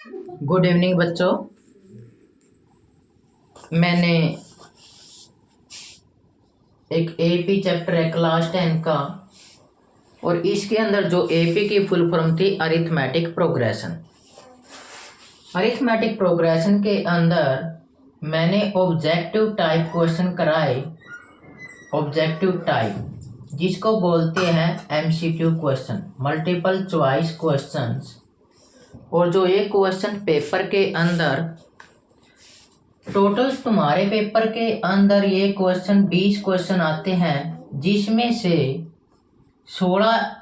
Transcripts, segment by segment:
Good evening बच्चों। मैंने एक एपी चैप्टर है क्लास 10 का, और इसके अंदर जो एपी की फुल फॉर्म थी अरिथमेटिक प्रोग्रेशन। अरिथमेटिक प्रोग्रेशन के अंदर मैंने ऑब्जेक्टिव टाइप क्वेश्चन कराए। ऑब्जेक्टिव टाइप जिसको बोलते हैं MCQ question, multiple choice questions. और जो ये क्वेश्चन पेपर के अंदर टोटल तुम्हारे पेपर के अंदर ये क्वेश्चन 20 क्वेश्चन आते हैं, जिसमें से 16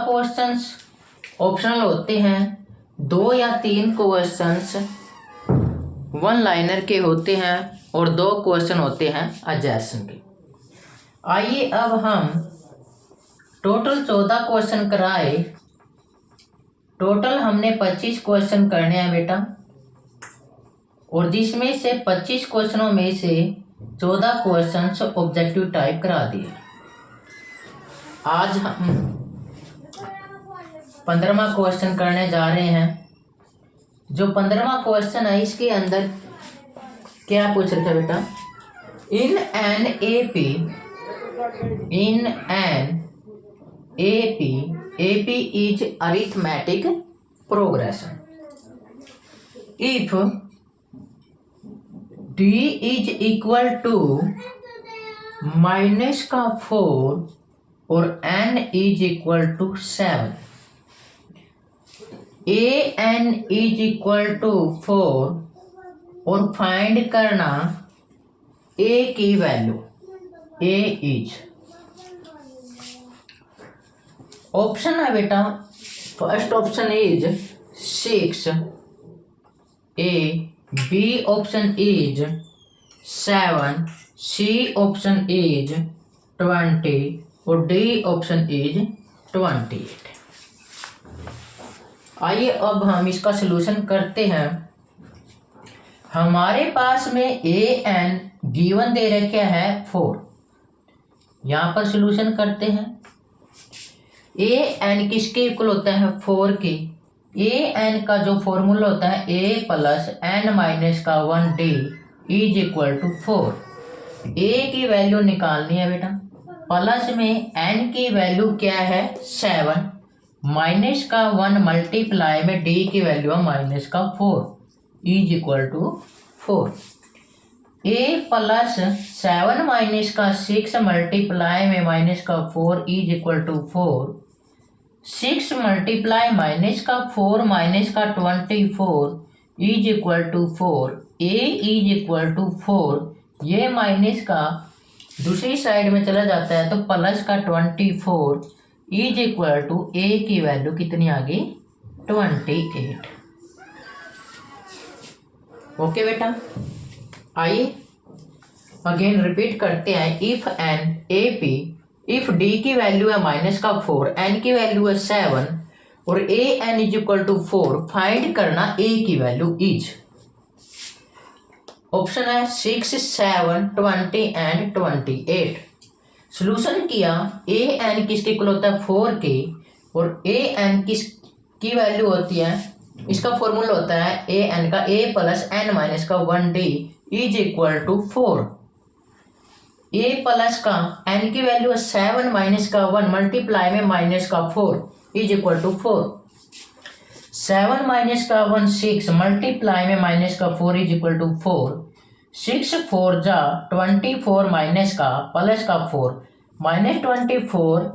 क्वेश्चंस ऑप्शनल होते हैं, 2 या 3 क्वेश्चंस वन लाइनर के होते हैं और 2 क्वेश्चन होते हैं एडजेसेंट के। आइए अब हम टोटल 14 क्वेश्चन कराए। टोटल हमने 25 क्वेश्चन करने हैं बेटा, और जिसमें से 25 क्वेश्चनों में से 14 क्वेश्चंस ऑब्जेक्टिव टाइप करा दिए। आज हम 15वां क्वेश्चन करने जा रहे हैं। जो 15वां क्वेश्चन है इसके अंदर क्या पूछ रखा है बेटा? In an AP is arithmetic progression if d is equal to -4 और n is equal to 7, an is equal to 4 और फाइंड करना a की वैल्यू। a इज ऑप्शन है बेटा, first option is 6, a, B option is 7, C option is 20 और D option is 28। आइए अब हम इसका सलूशन करते हैं। हमारे पास में an गिवन दे रखा है 4। यहाँ पर सलूशन करते हैं। an किसके इक्वल होता है? 4 के। an का जो फॉर्मूला होता है a प्लस n माइनस का 1d is equal to 4। a की वैल्यू निकालनी है बेटा। प्लस में n की वैल्यू क्या है? 7, माइनस का 1 मल्टीप्लाई में d की वैल्यू है माइनस का 4 is equal to 4। a plus 7 minus का 6 मल्टीप्लाई में माइनस का 4 is equal to 4। 6 multiply minus का 4 माइनस का 24 is equal to 4। a is equal to 4। ये माइनस का दूसरी साइड में चला जाता है तो प्लस का 24 इज इक्वल टू a की वैल्यू कितनी आ गई? 28। ओके बेटा, आइए अगेन रिपीट करते हैं। If an A P, if d की वैल्यू है माइनस का 4, n की वैल्यू है 7 और a n is equal to 4, find करना a की वैल्यू इज। ऑप्शन है 6, 7, 20 एंड 28। सॉल्यूशन किया। a n किसके इक्वल होता है? 4 के, और a n किसकी वैल्यू होती है? इसका फॉर्मूला होता है a n का a प्लस n माइनस का 1d is equal to 4। a plus का n की वैल्यू है 7 माइनस का 1 मल्टीप्लाई में माइनस का 4 इज इक्वल टू 4। 7 माइनस का 1 6 मल्टीप्लाई में माइनस का 4 इज इक्वल टू 4। 6 4 जा 24 माइनस का प्लस का 4 माइनस 24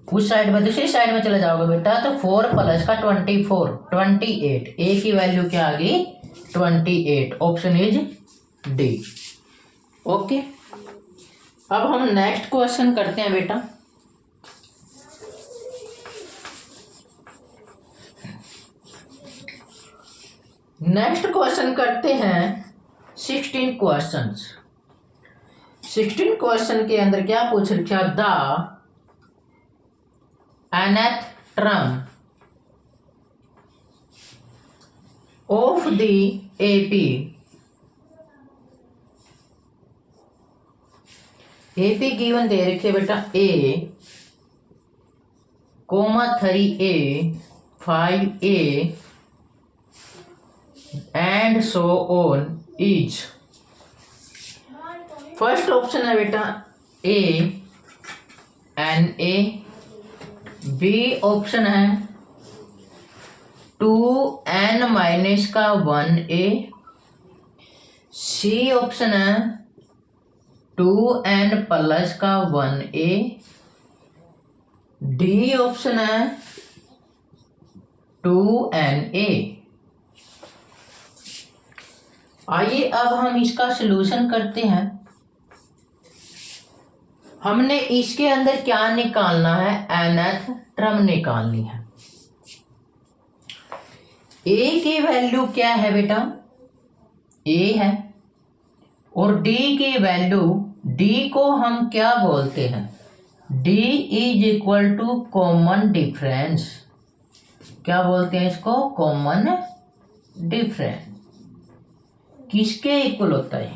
उस साइड में दूसरी साइड में चले जाओगे बेटा तो 4 प्लस का 24 28। a की वैल्यू क्या आ गई? 28। Option is D. ओके, अब हम नेक्स्ट क्वेश्चन करते हैं बेटा। नेक्स्ट क्वेश्चन करते हैं 16 क्वेश्चंस। 16 क्वेश्चन के अंदर क्या पूछ रखा? The nth term of the AP given दे रखे बेटा a, 3a 5a and so on is. First option है बेटा a n a, b option है 2n माइनस का 1a, सी ऑप्शन है 2n प्लस का 1a, डी ऑप्शन है 2na। आइए अब हम इसका सलूशन करते हैं। हमने इसके अंदर क्या निकालना है, nth टर्म निकालनी है। a की वैल्यू क्या है बेटा, a है, और d की वैल्यू, d को हम क्या बोलते हैं, d is equal to common difference. क्या बोलते हैं इसको, कॉमन डिफरेंस। किसके इक्वल होता है,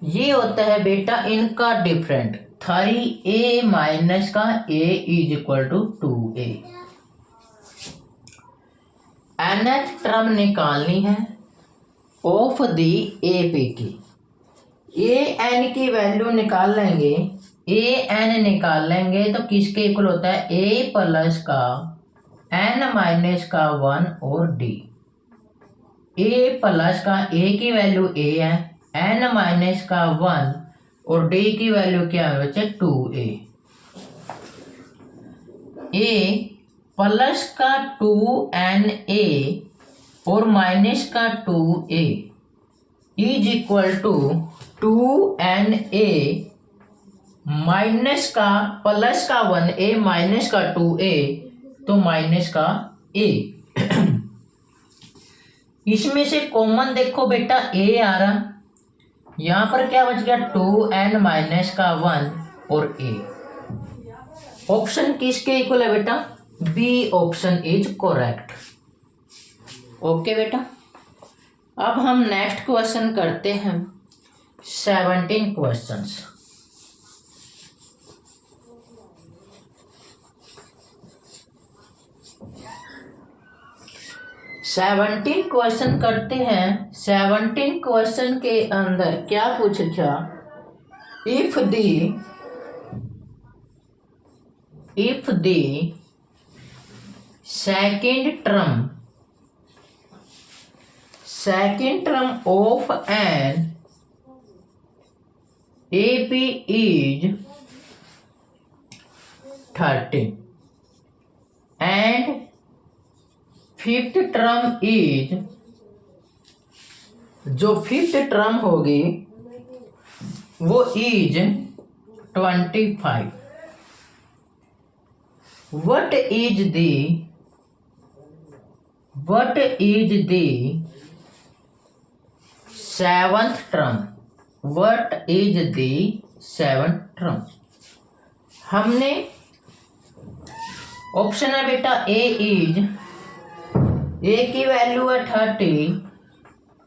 ये होता है बेटा इनका डिफरेंट, 3a माइनस का a is equal to 2a। nth term निकालनी है ऑफ दी ए पी की। ए एन की वैल्यू निकाल लेंगे, ए एन निकाल लेंगे तो किसके इक्वल होता है, ए प्लस का एन माइनस का 1 और डी। ए प्लस का, ए की वैल्यू ए है, एन माइनस का 1 और डी की वैल्यू क्या है बच्चे, 2a। ए प्लस का 2na और माइनस का 2a is equal to 2na minus का प्लस का 1a माइनस का 2a तो माइनस का a। इसमें से कॉमन देखो बेटा a आ रहा, यहाँ पर क्या बच गया, 2n माइनस का 1 और a। ऑप्शन किसके इक्वल है बेटा, B option is correct. Okay बेटा, अब हम नेक्स्ट क्वेश्चन करते हैं 17 क्वेश्चंस। सेवनटीन क्वेश्चन करते हैं। 17 क्वेश्चन के अंदर क्या पूछा, if the second term of an AP is 13 and fifth term is, जो फिफ्थ टर्म होगी वो is 25। What is the seventh term? What is the seventh term? हमने ऑप्शन है बेटा ए इज, ए की वैल्यू है 30,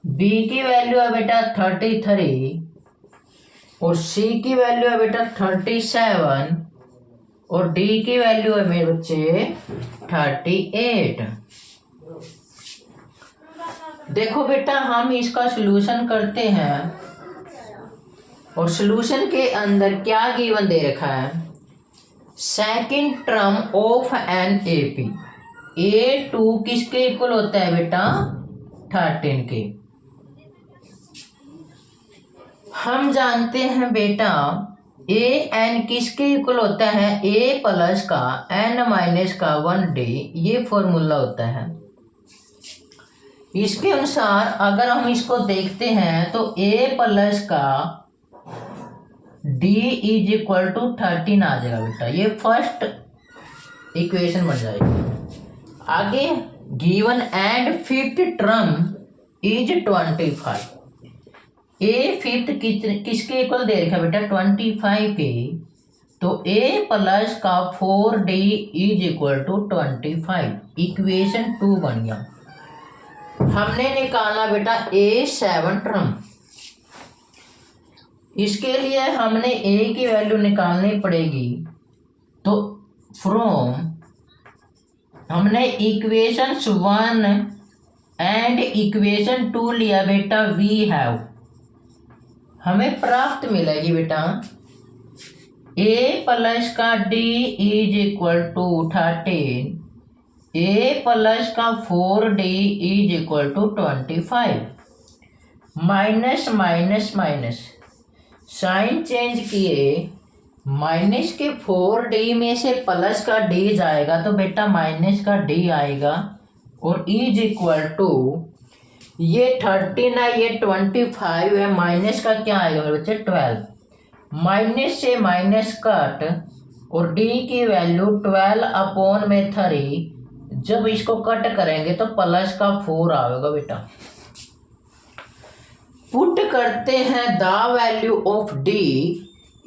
बी की वैल्यू है बेटा 33 और सी की वैल्यू है बेटा 37 और डी की वैल्यू है मेरे बच्चे 38। देखो बेटा हम इसका सलूशन करते हैं और सलूशन के अंदर क्या गिवन दे रखा है, second term of an AP, A2 किसके इक्वल होता है बेटा 13 के। हम जानते हैं बेटा AN किसके इक्वल होता है, A प्लस का N माइनस का 1D, ये फॉर्मूला होता है। इसके अनुसार अगर हम इसको देखते हैं तो A प्लस का D इज इक्वल टू 13 आ जाएगा बेटा, ये फर्स्ट इक्वेशन बन जाएगी। आगे given and fifth term is 25। A fifth किसके इक्वल दे रखा बेटा 25 के, तो A प्लस का 4D is equal to 25, equation 2 बन गया। हमने निकालना बेटा A7 टर्म, इसके लिए हमने A की वैल्यू निकालनी पड़ेगी। तो फ्रॉम हमने इक्वेशन 1 एंड इक्वेशन 2 लिया बेटा, वी हैव, हमें प्राप्त मिलेगी बेटा a प्लस का d is equal to 13, a plus का 4d is equal to 25, minus minus minus, sign change किए, माइनस के 4d में से प्लस का d जाएगा तो बेटा माइनस का d आएगा, और इज इक्वल टू ये 13 है, ये 25 है, माइनस का क्या आएगा मेरे बच्चे 12, माइनस से माइनस कट, और d की वैल्यू 12 अपॉन में 3, जब इसको कट करेंगे तो प्लस का 4 आएगा बेटा। पुट करते हैं the value of d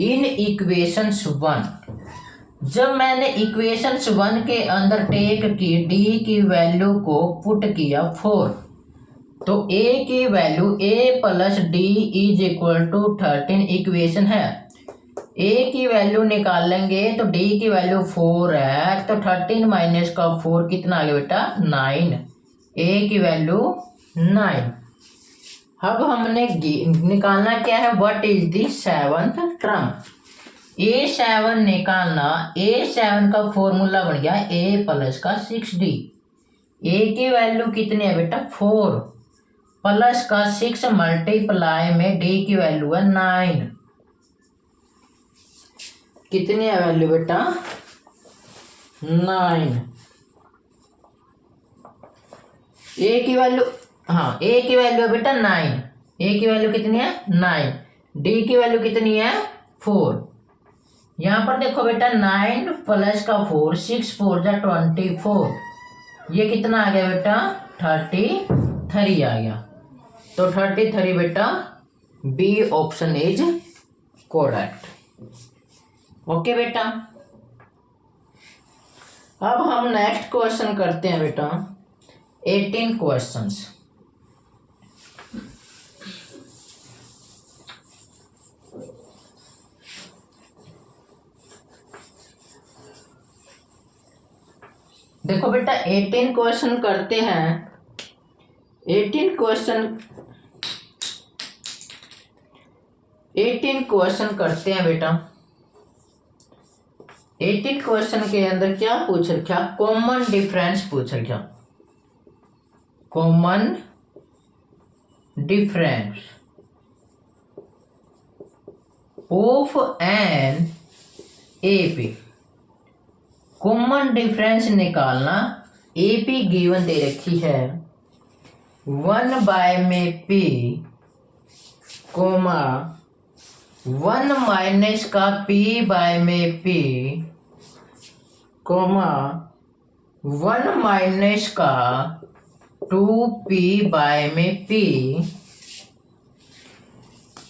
in equation 1। जब मैंने इक्वेशन 1 के अंदर टेक की d की वैल्यू को पुट किया 4, तो a की value a plus d is equal to 13 equation है, a की वैल्यू निकालेंगे तो d की वैल्यू 4 है, तो 13 माइनस का 4 कितना आ गया बेटा 9, a की वैल्यू 9। अब हमने निकालना क्या है, what is the 7th term, a7 निकालना, a7 का फॉर्मूला बन गया a प्लस का 6d, a की वैल्यू कितनी है बेटा 4 प्लस का 6 मल्टीप्लाई में d की वैल्यू है 9, कितनी है वैल्यू बेटा 9, a की वैल्यू, हाँ a की वैल्यू है बेटा 9, a की वैल्यू कितनी है 9, d की वैल्यू कितनी है 4। यहाँ पर देखो बेटा 9 प्लस का 4, 6 4 जा 24, ये कितना आ गया बेटा 33 आ गया, तो 33 बेटा B option is correct. Okay बेटा, अब हम नेक्स्ट क्वेश्चन करते हैं बेटा 18 क्वेश्चंस। देखो बेटा 18 क्वेश्चन करते हैं, 18 क्वेश्चन करते हैं बेटा। 18 क्वेश्चन के अंदर क्या पूछ रखा, कॉमन डिफरेंस पूछ रखा, common difference of an AP, common difference निकालना, एपी गिवन दे रखी है 1 बाय में पी कोमा 1 माइनस का पी बाय में पी कोमा 1 माइनस का 2p बाय में p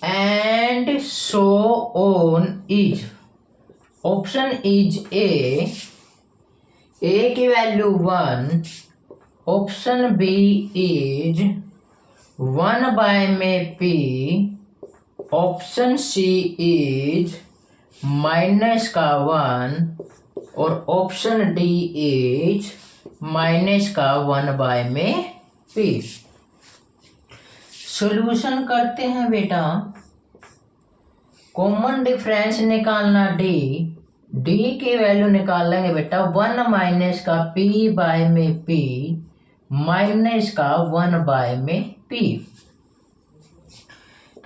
and so on is, option is a की value 1, option B is 1 by में p, option C is minus का 1 और ऑप्शन डी इज माइनस का 1 by में p। सॉल्यूशन करते हैं बेटा, कॉमन डिफरेंस निकालना डी की वैल्यू निकालेंगे बेटा 1 माइनस का p बाय में p माइनस का 1 बाय में p।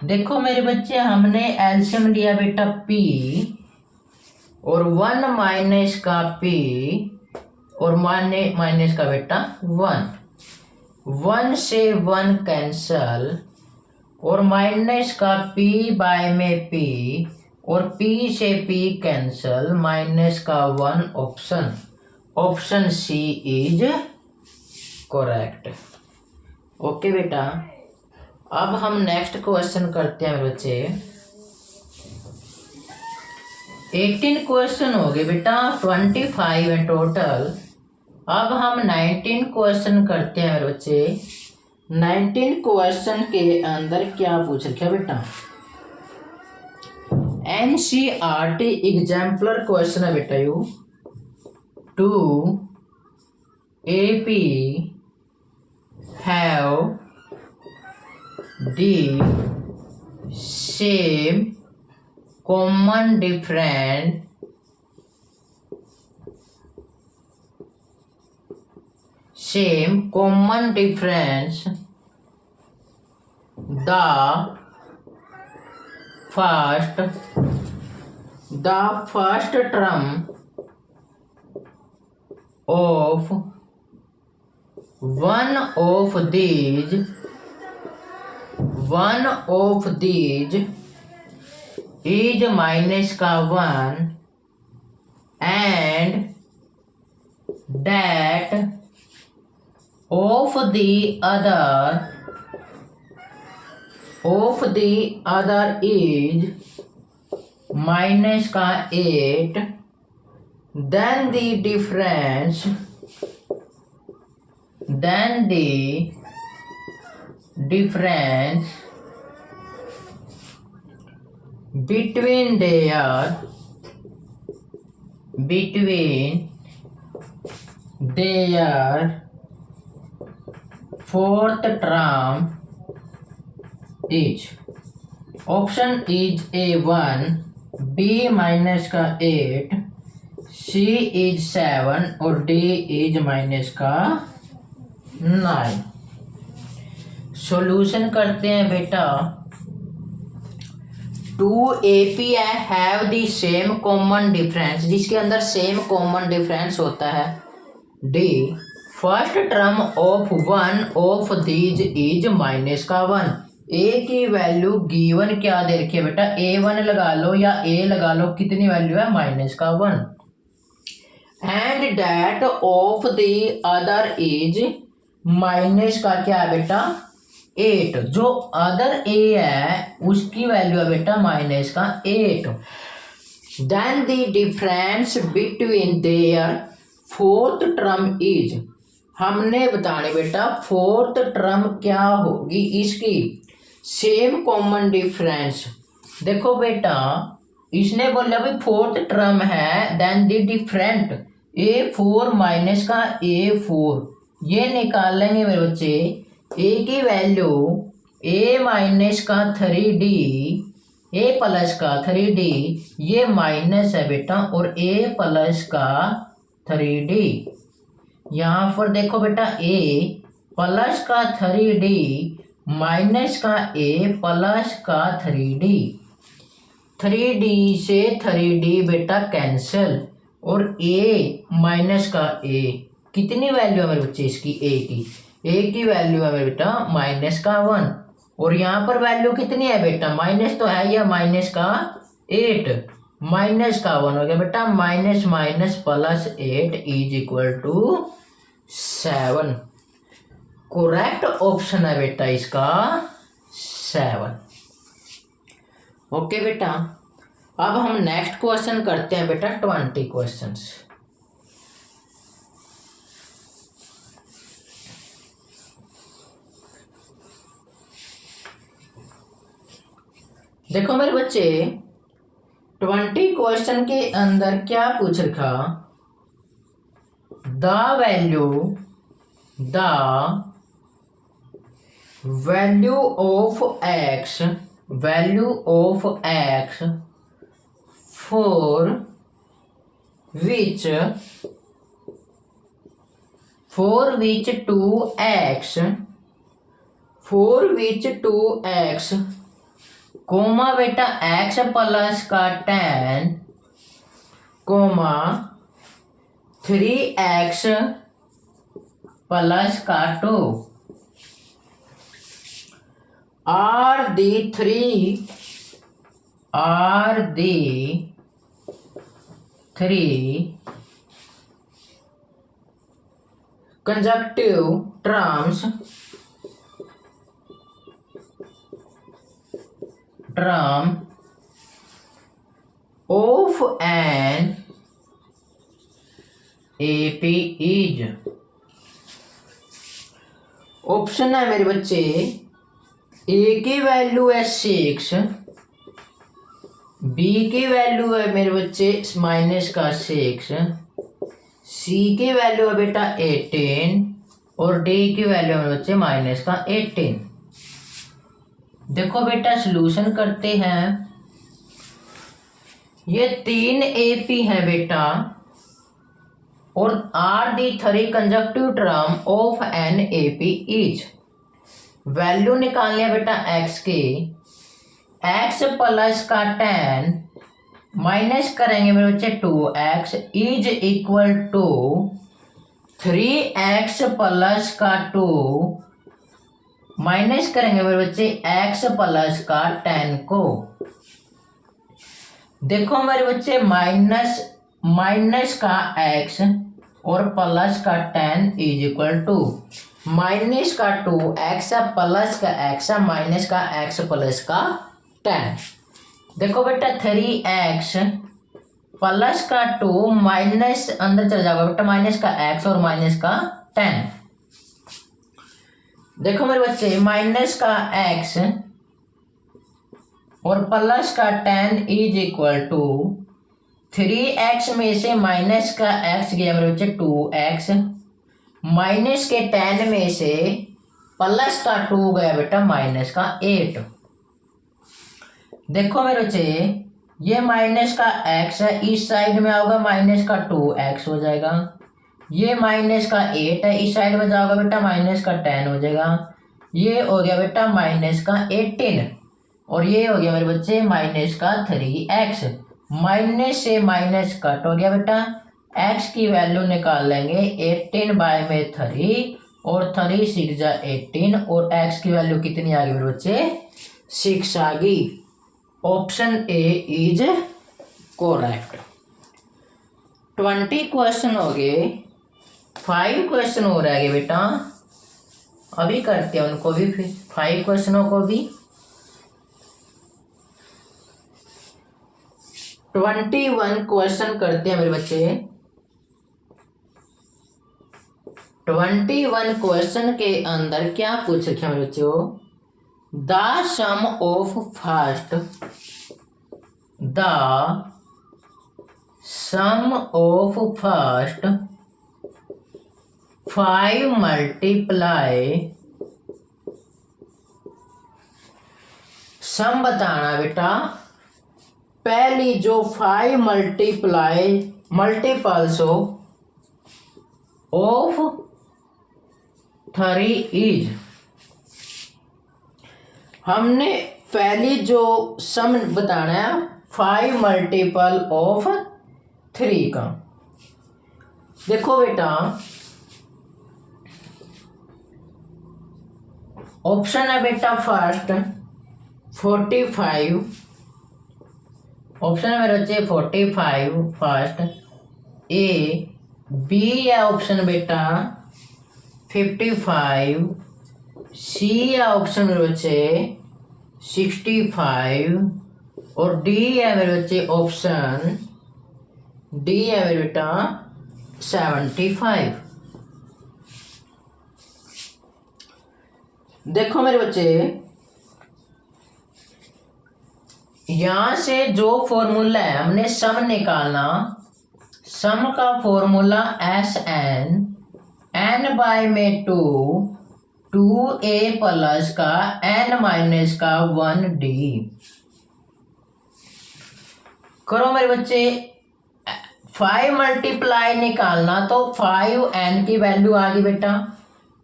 देखो मेरे बच्चे हमने एलसीएम लिया बेटा p और 1 माइनस का p और माइनस का बेटा 1 से 1 कैंसल और माइनस का p बाय में p और p से p कैंसल, माइनस का 1 option C is correct. Okay बेटा, अब हम नेक्स्ट क्वेश्चन करते हैं बच्चे। 18 क्वेश्चन हो गए बेटा, 25 है टोटल। अब हम 19 क्वेश्चन करते हैं बच्चे। 19 क्वेश्चन के अंदर क्या पूछ रखा बेटा, NCERT एग्जाम्पलर क्वेश्चन है बेटा। You 2 AP have the same common difference the first term of one of these is minus का 1 and that of the other is minus का 8, then the difference between their fourth term is option is A1 B minus का 8 C is 7 और D is minus का 9। Solution करते हैं बेटा। 2AP have the same common difference, जिसके अंदर same common difference होता है। D first term of one of these is minus का 1। ए की वैल्यू गिवन क्या दे रखी है बेटा, A1 लगा लो या A लगा लो, कितनी वैल्यू है माइनस का 1। And that of the other is minus का क्या है बेटा 8। जो अदर A है उसकी वैल्यू है बेटा माइनस का 8। Then the difference between their fourth term is, हमने बताने बेटा फोर्थ टर्म क्या होगी इसकी, सेम कॉमन डिफरेंस। देखो बेटा इसने बोला भाई फोर्थ टर्म है, then the different A4 minus का A4, ये निकाल लेंगे मेरे बच्चे। A की वैल्यू A माइनस का 3D, A प्लस का 3D, ये माइनस है बेटा, और A प्लस का 3D। यहाँ पर देखो बेटा A प्लस का 3D माइनस का A प्लस का 3D, 3D से 3D बेटा कैंसिल, और A माइनस का A, कितनी वैल्यू है मेरे बच्चे इसकी A की वैल्यू है मेरे बेटा माइनस का 1, और यहाँ पर वैल्यू कितनी है बेटा, माइनस तो है या माइनस का 8, माइनस का 1 हो गया बेटा, minus minus plus 8 is equal to 7। Correct option है बेटा इसका 7। ओके बेटा, अब हम नेक्स्ट क्वेश्चन करते हैं बेटा 20 क्वेश्चंस। देखो मेरे बच्चे 20 क्वेश्चन के अंदर क्या पूछ रखा, the value of x for which 2x comma बेटा x प्लस का 10 कोमा 3x प्लस का 2 are the three consecutive terms of an AP is। Option है मेरे बच्चे, A की वैल्यू है 6, B की वैल्यू है मेरे बच्चे माइनस का 6, C सी की वैल्यू है बेटा 18 और डी की वैल्यू है बच्चे माइनस का 18। देखो बेटा सॉल्यूशन करते हैं। ये 3 AP है बेटा और are the 3 conjunctive term of an AP each. Value निकाल लिया बेटा x की। x प्लस का 10 माइनस करेंगे मेरे बच्चे 2x is equal to 3x plus का 2 माइनस करेंगे मेरे बच्चे x प्लस का 10 को। देखो मेरे बच्चे माइनस का x और प्लस का 10 इज इक्वल टू माइनस का 2x प्लस का x माइनस का x प्लस का 10। देखो बेटा 3x प्लस का 2 माइनस अंदर चल जाएगा बेटा माइनस का x और माइनस का 10। देखो मेरे बच्चे माइनस का x और प्लस का 10 इज इक्वल टू 3x में से माइनस का x गया मेरे बच्चे 2x माइनस के 10 में से प्लस का 2 गया बेटा माइनस का 8। देखो मेरे बच्चे ये माइनस का x है, इस साइड में आओगा माइनस का 2x हो जाएगा। ये माइनस का 8 है, इस साइड में जाओगा बेटा माइनस का 10 हो जाएगा। ये हो गया बेटा माइनस का 18 और ये हो गया मेरे बच्चे माइनस का 3x। माइनस से माइनस कट हो गया बेटा, x की वैल्यू निकाल लेंगे 18 बाय में 3 और 3 6 जा 18 और x की वैल्यू कितनी आ गई मेरे बच्चे 6 आ गई। Option A is correct. 20 question हो गए, 5 क्वेश्चन हो रहे बेटा, अभी करते हैं उनको भी, फिर 5 क्वेश्चनों को भी। 21 क्वेश्चन करते हैं मेरे बच्चे। 21 क्वेश्चन के अंदर क्या पूछ रखे मेरे बच्चों, the sum of first 5 multiply, sum बताना बेटा। पहली जो 5 मल्टीपल्स ऑफ 3 इज, हमने पहली जो सम बताना है 5 मल्टीपल ऑफ 3 का। देखो बेटा ऑप्शन है बेटा फर्स्ट 45, ऑप्शन है मेरे बच्चे 45 फर्स्ट ए। बी है ऑप्शन बेटा 55, सी है ऑप्शन मेरे बच्चे 65 और डी है मेरे बच्चे ऑप्शन डी है मेरे बेटा 75। देखो मेरे बच्चे यहां से जो फॉर्मूला है हमने सम निकालना, सम का फॉर्मूला एस एन बाय में 2a प्लस का n माइनस का 1d। करो मेरे बच्चे 5 मल्टीप्लाई निकालना तो 5n की वैल्यू आ गई बेटा।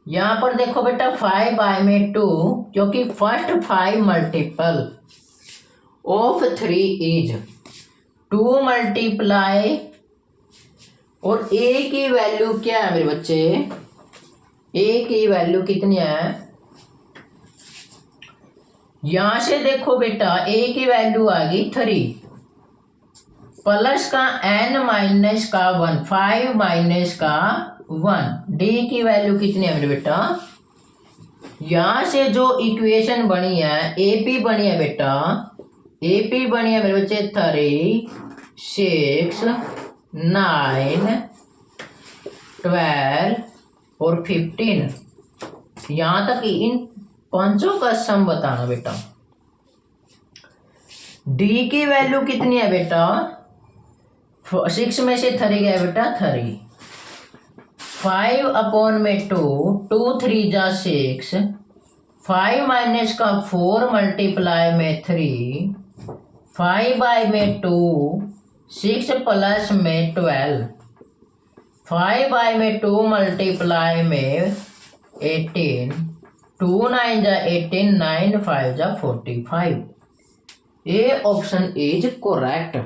यहां पर देखो बेटा 5 बाय में 2 क्योंकि first 5 multiple of 3 is 2 multiply और a की वैल्यू क्या है मेरे बच्चे, a की वैल्यू कितनी है, यहां से देखो बेटा a की वैल्यू आ गई 3 प्लस का n माइनस का 1, 5 माइनस का 1, d की वैल्यू कितनी है मेरे बेटा। यहां से जो इक्वेशन बनी है AP बनी है बेटा, AP बनी है मेरे बच्चे 3 6 9 12 और 15। यहां तक इन पांचों का सम बताना बेटा। D की वैल्यू कितनी है बेटा, 6 में से 3 गया बेटा 3 5/2, 2 3 जा 6, 5 माइनस का 4 मल्टीप्लाई में 3, 5/2, 6 प्लस में 12, 5/2 मल्टीप्लाई में 18, 2 9 जा 18, 9 5 जा 45। ये ऑप्शन इज करेक्ट।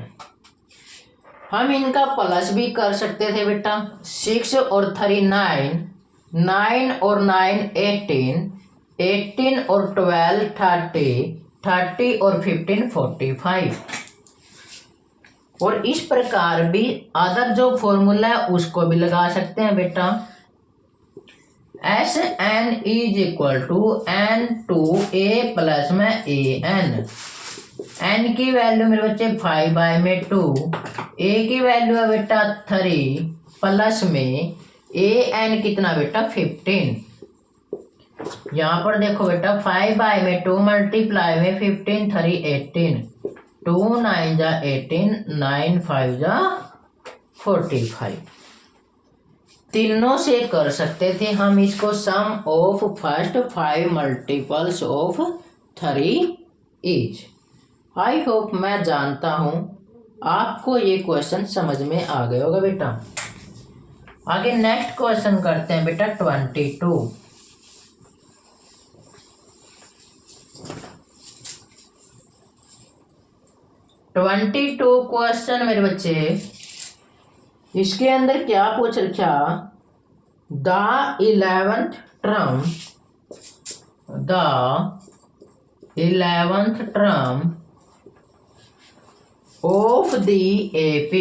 हम इनका प्लस भी कर सकते थे बेटा, 6 और 3 9, 9 और 9 18, 18 और 12 30, 30 और 15 45। और इस प्रकार भी अदर जो फॉर्मूला है उसको भी लगा सकते हैं बेटा। S n is equal to n two a plus में ए एन। एन की वैल्यू मेरे बच्चे 5/2, ए की वैल्यू है बेटा 3 प्लस में ए एन कितना बेटा 15। यहाँ पर देखो बेटा 5/2 मल्टीप्लाई में 15 3 18, 2 9 जा 18, 9 5 जा 45। तीनों से कर सकते थे हम इसको। Sum of first 5 multiples of 3 is. I hope मैं जानता हूँ आपको ये क्वेश्चन समझ में आ गया होगा बेटा। आगे नेक्स्ट क्वेश्चन करते हैं बेटा 22। क्वेश्चन मेरे बच्चे, इसके अंदर क्या पूछ रखा, the 11th term of the AP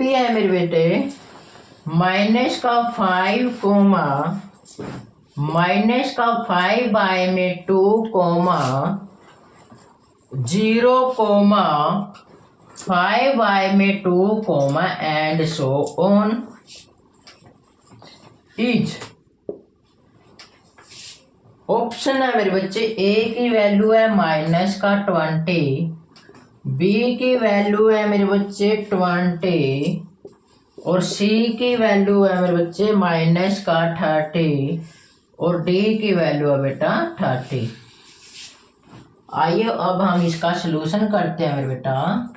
है मेरे बेटे माइनस का 5 कोमा माइनस का 5/2 comma 0 comma 5/2 comma and so on is. Option है मेरे बच्चे, ए की वैल्यू है माइनस का 20, बी की वैल्यू है मेरे बच्चे 20 और सी की वैल्यू है मेरे बच्चे माइनस का 30 और डी की वैल्यू है बेटा 30। आइए अब हम इसका सलूशन करते हैं मेरे बेटा।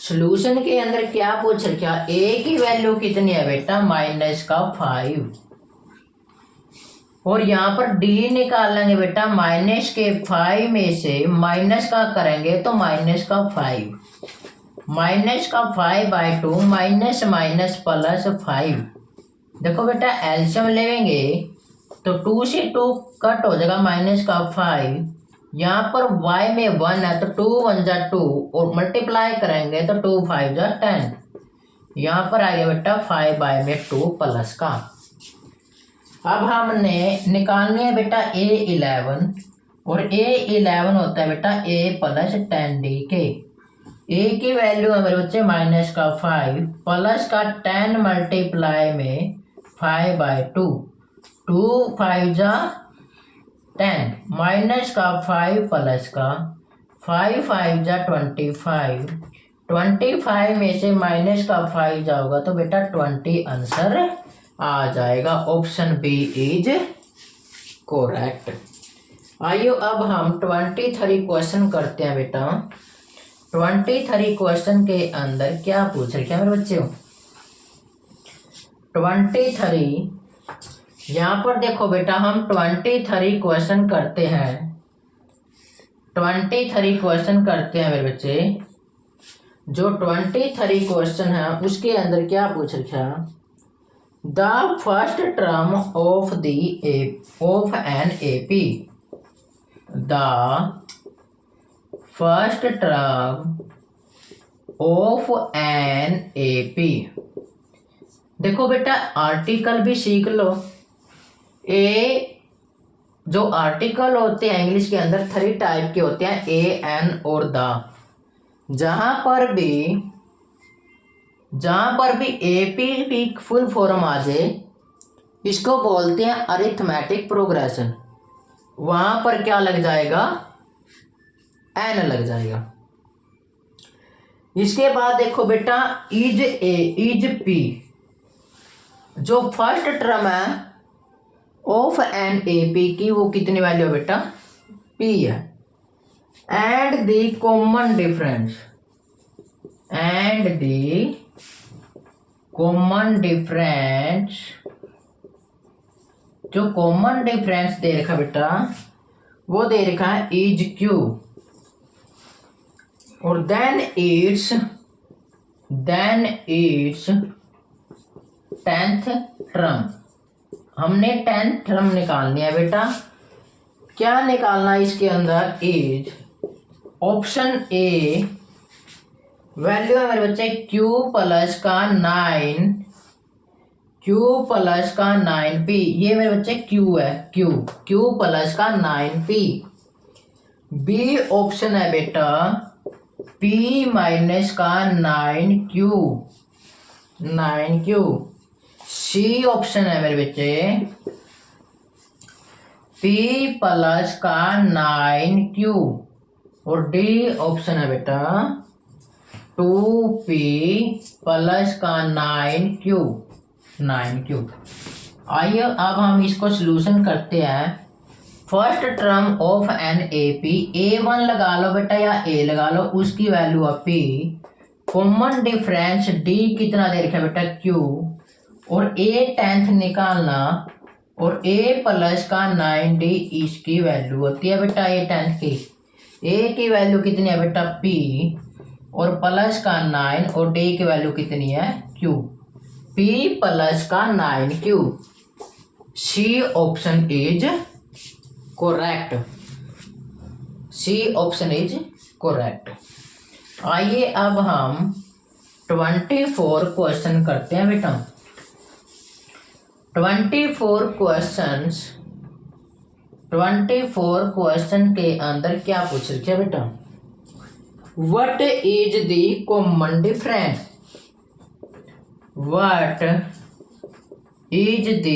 सलूशन के अंदर क्या पूछ रखा, ए की वैल्यू कितनी है बेटा माइनस का 5 और यहाँ पर डी निकालेंगे बेटा माइनस के 5 में से माइनस का करेंगे तो माइनस का 5, माइनस का 5/2 माइनस माइनस प्लस 5। देखो बेटा एलसीएम लेंगे तो 2 से 2 कट हो जाएगा माइनस का 5, यहाँ पर y में 1 है तो 2 1 जा 2 और मल्टीप्लाई करेंगे तो 2 5 जा 10। यहाँ पर आ गया बेटा 5/2 प्लस का। अब हमने निकालनी है बेटा A11 और A11 होता है बेटा A प्लस 10D के। A की वैल्यू है मेरे बच्चे माइनस का 5 प्लस का 10 मल्टीप्लाई में 5/2, 2 5 जा 10 माइनस का 5 प्लस का 5 5 जा 25, 25 में से माइनस का 5 जाओगा तो बेटा 20 आंसर आ जाएगा। Option B is correct. आइए अब हम 23 क्वेश्चन करते हैं बेटा। 23 क्वेश्चन के अंदर क्या पूछ रखे मेरे बच्चों, 23 यहाँ पर देखो बेटा हम 23 क्वेश्चन करते हैं। 23 क्वेश्चन करते हैं मेरे बच्चे। जो 23 क्वेश्चन है उसके अंदर क्या पूछ रखा, the first term of an AP, the first term of an AP। देखो बेटा आर्टिकल भी सीख लो। जो आर्टिकल होते हैं इंग्लिश के अंदर 3 टाइप के होते हैं, ए एन और द। जहां पर भी AP की फुल फॉर्म आ जाए इसको बोलते हैं अरिथमेटिक प्रोग्रेशन। वहां पर क्या लग जाएगा, एन लग जाएगा। इसके बाद देखो बेटा इज ए इज पी, जो फर्स्ट टर्म है ऑफ एन ए पी की वो कितनी वैल्यू है बेटा पी है। And the common difference, and the common difference, जो कॉमन डिफरेंस दे रखा बेटा वो दे रखा है इज क्यू, और देन इट्स 10th टर्म। हमने 10th टर्म निकालनी है बेटा। क्या निकालना है इसके अंदर, इज ऑप्शन ए वैल्यू है मेरे बच्चे q प्लस का 9, q प्लस का 9p, ये मेरे बच्चे q है, q प्लस का 9p। बी ऑप्शन है बेटा p माइनस का 9q। सी ऑप्शन है मेरे बच्चे p प्लस का 9q, और डी ऑप्शन है बेटा 2p प्लस का 9q। आइए अब हम इसको सॉल्यूशन करते हैं। First term of an A P, A1 लगा लो बेटा या ए लगा लो, उसकी वैल्यू है p। कॉमन डिफरेंस d कितना दे रखा है बेटा q, और a 10th निकालना, और a प्लस का 9d इसकी वैल्यू होती है बेटा a 10th की। a की वैल्यू कितनी है बेटा p, और प्लस का 9, और d की वैल्यू कितनी है q, p प्लस का 9q। C option is correct, C option is correct. आइए अब हम 24 क्वेश्चन करते हैं बेटा। 24 क्वेश्चन के अंदर क्या पूछ रखा बेटा, what is the common difference, what is the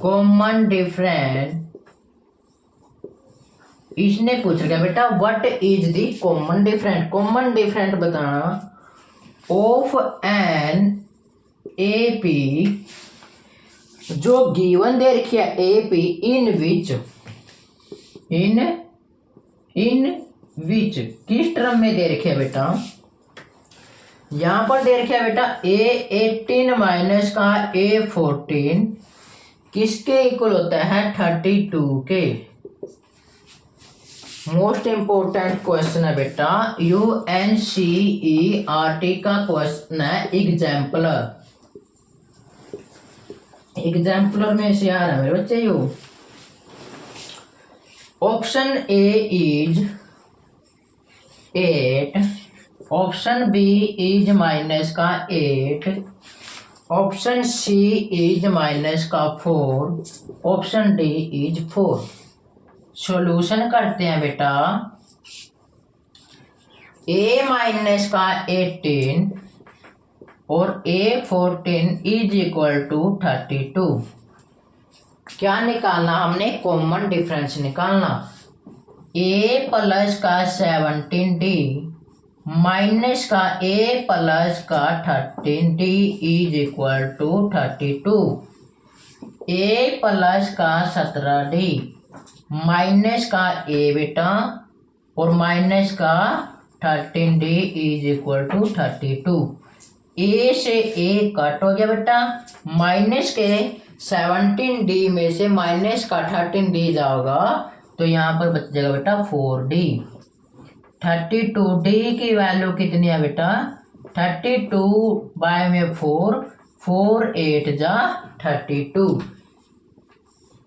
common difference, इसने पूछ रखा बेटा what is the common difference. Common difference बताना ऑफ एन ए पी, जो गिवन दे रखी है ए पी इन विच, इन विच किस टर्म में दे रखी है बेटा, यहां पर दे रखा है बेटा A18 माइनस का A14 किसके इक्वल होता है 32 के। मोस्ट इंपोर्टेंट क्वेश्चन है बेटा, UNCERT का क्वेश्चन है एग्जाम्पलर में से आ रहा है मेरे बच्चे। You option A is 8, option B is minus का 8, ऑप्शन सी इज माइनस का 4, ऑप्शन डी इज 4। सॉल्यूशन करते हैं बेटा। a माइनस का 18 और A14 इज इक्वल टू 32। क्या निकालना हमने, कॉमन डिफरेंस निकालना। a प्लस का 17d माइनस का a प्लस का 13d is equal to 32। a plus का 17d माइनस का a बेटा, और माइनस का 13d is equal to 32। a से a कट हो गया बेटा, माइनस के 17d में से माइनस का 13d जाओगा तो यहाँ पर बच जाएगा बेटा 4d। 32d की वैल्यू कितनी है बेटा, 32 बाय में 4, 4 8 जा 32।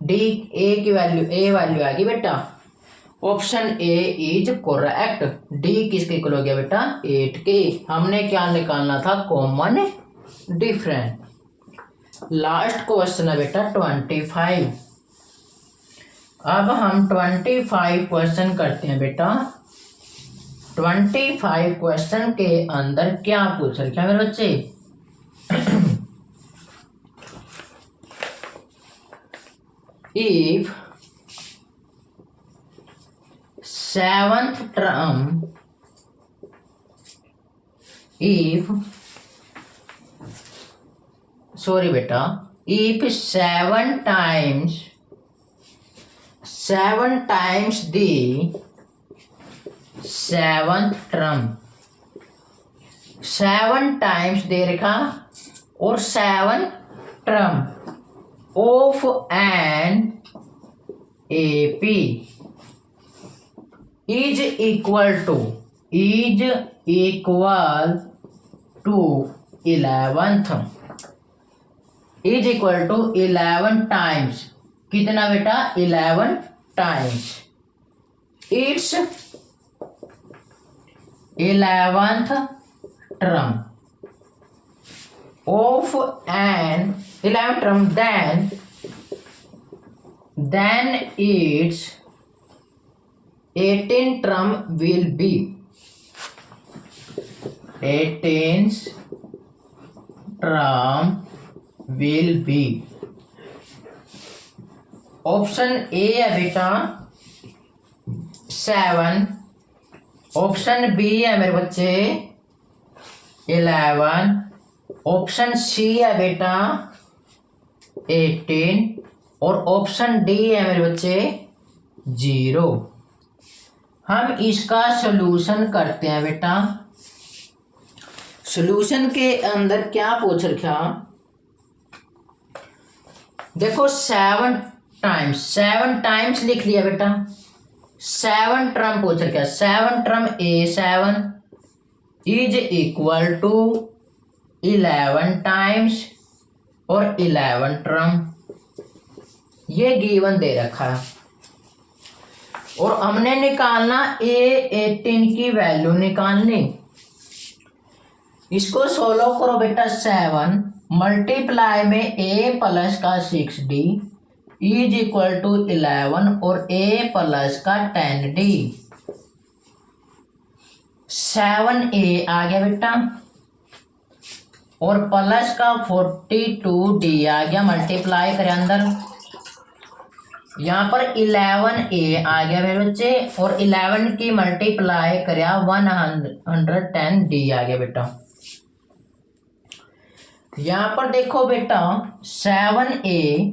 डी ए की वैल्यू, ए वैल्यू आ गई बेटा, option A is correct. D किसके इक्वल हो गया बेटा 8 के। हमने क्या निकालना था, कॉमन डिफरेंस। लास्ट क्वेश्चन है बेटा 25। अब हम 25 क्वेश्चन करते हैं बेटा। 25 क्वेश्चन के अंदर क्या पूछ रखा है मेरे बच्चे, if 7th term if sorry beta, if 7 times the 7th term, 7 times दे रखा और 7 term of an AP is equal to 11th is equal to 11 times, कितना बेटा 11 times its 11th term of an 11th term, then its 18th term will be 18th term will be option A है बेटा 7, option B है मेरे बच्चे 11, option C है बेटा 18 और ऑप्शन डी है मेरे बच्चे 0। हम इसका सॉल्यूशन करते हैं बेटा। सॉल्यूशन के अंदर क्या पूछ रखा, देखो 7 टाइम्स लिख लिया बेटा। 7 टर्म पूछ रखा, 7 term A7 is equal to 11 times और 11 टर्म, ये गिवन दे रखा है और हमने निकालना A18 की वैल्यू निकालनी। इसको सोल्व करो बेटा। 7 मल्टीप्लाई में A प्लस का 6D इज इक्वल टू 11 और A प्लस का 10D। 7A आ गया बेटा और प्लस का 42D आ गया, मल्टीप्लाई करें अंदर। यहाँ पर 11A आ गया मेरे बच्चे और 11 की मल्टीप्लाई करें 110D आ गया बेटा। यहाँ पर देखो बेटा 7A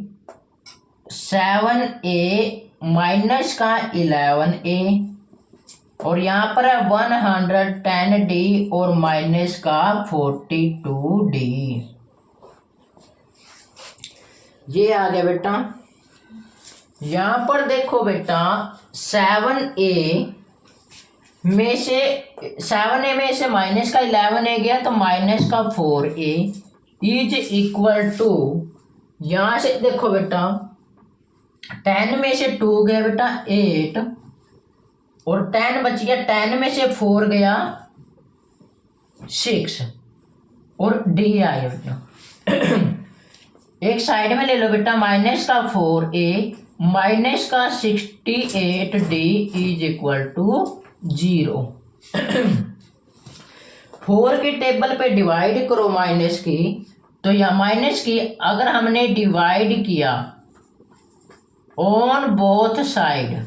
माइनस का 11A और यहाँ पर है 110D और माइनस का 42D, ये आ गया बेटा। यहाँ पर देखो बेटा 7A में से माइनस का 11A गया तो माइनस का 4A इज इक्वल टू, यहाँ से देखो बेटा 10 में से 2 गया बेटा 8 और 10 बच गया, 10 में से 4 गया 6 और D आ गया बेटा। एक साइड में ले लो बेटा, माइनस का 4A माइनस का 68D इज इक्वल टू 0। 4 की टेबल पे डिवाइड करो माइनस की, तो यह माइनस की अगर हमने डिवाइड किया ऑन बोथ साइड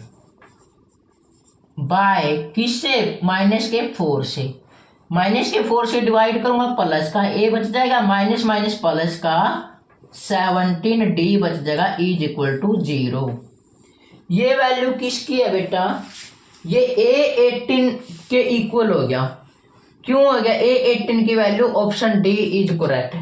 बाय किससे, माइनस के 4 से, माइनस के 4 से डिवाइड करूंगा प्लस का A बच जाएगा, माइनस माइनस प्लस का 17D बच जाएगा इज इक्वल टू 0। ये वैल्यू किसकी है बेटा, ये A18 के इक्वल हो गया। क्यों हो गया, A18 की value option D is correct.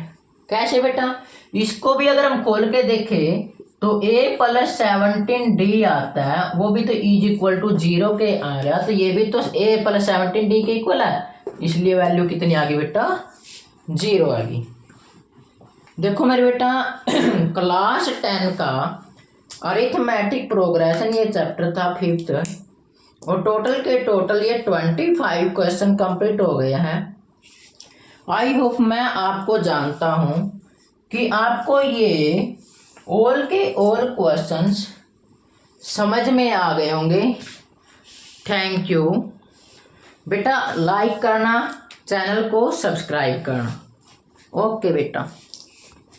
कैसे बेटा, इसको भी अगर हम खोल के देखें तो A प्लस 17D आता है, वो भी तो इज इक्वल टू 0 के आ रहा, तो ये भी तो A प्लस 17D के इक्वल है, इसलिए वैल्यू कितनी आ गई बेटा 0 आ गई। देखो मेरे बेटा क्लास 10 का अरिथमेटिक प्रोग्रेशन ये चैप्टर था 5th और टोटल के टोटल ये 25 क्वेश्चन कंप्लीट हो गया है। आई होप मैं आपको जानता हूँ कि आपको ये ऑल के ऑल क्वेश्चंस समझ में आ गए होंगे। थैंक यू बेटा, लाइक करना, चैनल को सब्सक्राइब करना। ओके बेटा।